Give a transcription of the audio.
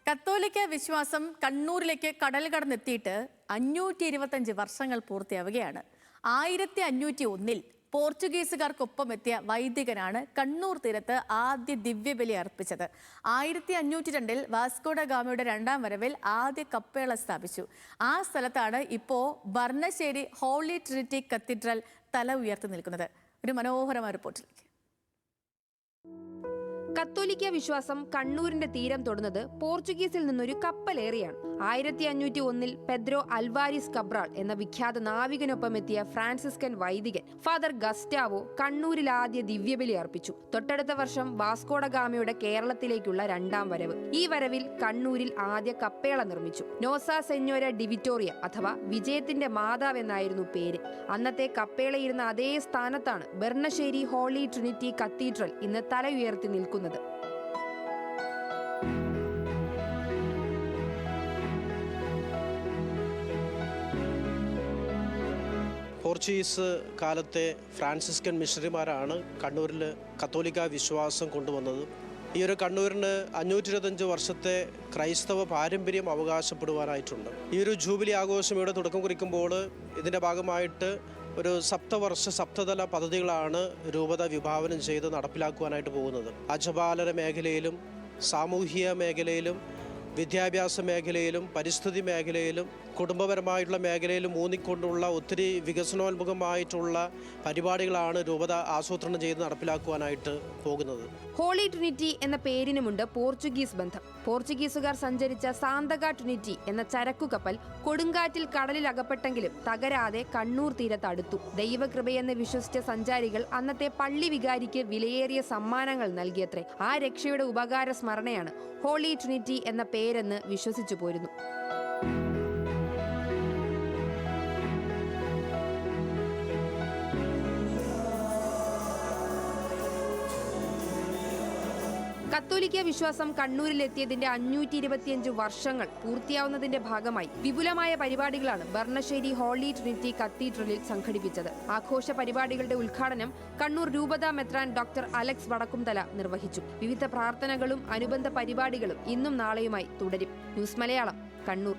കത്തോലിക്ക വിശ്വാസം കണ്ണൂരിലേക്ക് കടൽ കടന്നെത്തിയിട്ട് 525 വർഷങ്ങൾ പൂർത്തിയാവുകയാണ്. 1501 പോർച്ചുഗീസുകാർക്കൊപ്പം എത്തിയ വൈദികനാണ് കണ്ണൂർ തീരത്ത് ആദ്യ ദിവ്യബലി അർപ്പിച്ചത്. 1502 വാസ്കോഡ ഗാമയുടെ രണ്ടാം വരവിൽ ആദ്യ കപ്പേള സ്ഥാപിച്ചു. ആ സ്ഥലത്താണ് ഇപ്പോൾ ബർണശ്ശേരി ഹോളി ട്രിനിറ്റി കത്തീഡ്രൽ തല ഉയർത്തി നിൽക്കുന്നത്. ഒരു മനോഹരമായ റിപ്പോർട്ടിലേക്ക്. കത്തോലിക്ക വിശ്വാസം കണ്ണൂരിന്റെ തീരം തൊടുന്നത് പോർച്ചുഗീസിൽ നിന്നൊരു കപ്പലേറിയാണ്. 1501 പെദ്രോ അൽവാരിസ് കബ്രാൾ എന്ന വിഖ്യാത നാവികനൊപ്പം എത്തിയ ഫ്രാൻസിസ്കൻ വൈദികൻ ഫാദർ ഗസ്റ്റാവോ കണ്ണൂരിൽ ആദ്യ ദിവ്യബലി അർപ്പിച്ചു. തൊട്ടടുത്ത വർഷം വാസ്കോഡ ഗാമയുടെ കേരളത്തിലേക്കുള്ള രണ്ടാം വരവ്. ഈ വരവിൽ കണ്ണൂരിൽ ആദ്യ കപ്പേള നിർമ്മിച്ചു. നോസ സെഞ്ഞോര ഡിവിറ്റോറിയ അഥവാ വിജയത്തിന്റെ മാതാവ് എന്നായിരുന്നു പേര്. അന്നത്തെ കപ്പേളയിരുന്ന അതേ സ്ഥാനത്താണ് ബർണശ്ശേരി ഹോളി ട്രിനിറ്റി കത്തീഡ്രൽ ഇന്ന് തല ഉയർത്തി നിൽക്കുന്നത്. പോർച്ചുഗീസ് കാലത്തെ ഫ്രാൻസിസ്കൻ മിഷണറിമാരാണ് കണ്ണൂരിൽ കത്തോലിക്ക വിശ്വാസം കൊണ്ടുവന്നത്. ഈ ഒരു കണ്ണൂരിന് 525 വർഷത്തെ ക്രൈസ്തവ പാരമ്പര്യം അവകാശപ്പെടുവാനായിട്ടുണ്ട്. ഈ ഒരു ജൂബിലി ആഘോഷം ഇവിടെ തുടക്കം കുറിക്കുമ്പോൾ ഇതിൻ്റെ ഭാഗമായിട്ട് ഒരു സപ്തതല പദ്ധതികളാണ് രൂപത വിഭാവനം ചെയ്ത് നടപ്പിലാക്കുവാനായിട്ട് പോകുന്നത്. അജപാലന മേഖലയിലും സാമൂഹിക മേഖലയിലും വിദ്യാഭ്യാസ മേഖലയിലും പരിസ്ഥിതി മേഖലയിലും കുടുംബപരമായിട്ടുള്ള മേഖലയിലും ഊന്നിക്കൊണ്ടുള്ള ഒത്തിരി വികസനോന്മുഖമായിട്ടുള്ള പരിപാടികളാണ് രൂപത ആസൂത്രണം ചെയ്ത് നടപ്പിലാക്കുവാനായിട്ട് പോകുന്നത്. ഹോളി ട്രിനിറ്റി എന്ന പേരിനുമുണ്ട് പോർച്ചുഗീസ് ബന്ധം. പോർച്ചുഗീസുകാർ സഞ്ചരിച്ച സാന്തക ട്രിനിറ്റി എന്ന ചരക്കുകപ്പൽ കൊടുങ്കാറ്റിൽ കടലിൽ അകപ്പെട്ടെങ്കിലും തകരാതെ കണ്ണൂർ തീരത്ത് അടുത്തു. ദൈവകൃപയെന്ന് വിശ്വസിച്ച സഞ്ചാരികൾ അന്നത്തെ പള്ളി വികാരിക്ക് വിലയേറിയ സമ്മാനങ്ങൾ നൽകിയത്രേ. ആ രക്ഷയുടെ ഉപകാര സ്മരണയാണ് ഹോളി ട്രിനിറ്റി എന്ന പേരെന്ന് വിശ്വസിച്ചു പോരുന്നു. കത്തോലിക്ക വിശ്വാസം കണ്ണൂരിലെത്തിയതിന്റെ 525 വർഷങ്ങൾ പൂർത്തിയാവുന്നതിന്റെ ഭാഗമായി വിപുലമായ പരിപാടികളാണ് ബർണശ്ശേരി ഹോളി ട്രിനിറ്റി കത്തീഡ്രലിൽ സംഘടിപ്പിച്ചത്. ആഘോഷ പരിപാടികളുടെ ഉദ്ഘാടനം കണ്ണൂർ രൂപതാ മെത്രാൻ ഡോക്ടർ അലക്സ് വടക്കുംതല നിർവഹിച്ചു. വിവിധ പ്രാർത്ഥനകളും അനുബന്ധ പരിപാടികളും ഇന്നും നാളെയുമായി തുടരും. ന്യൂസ് മലയാളം, കണ്ണൂർ.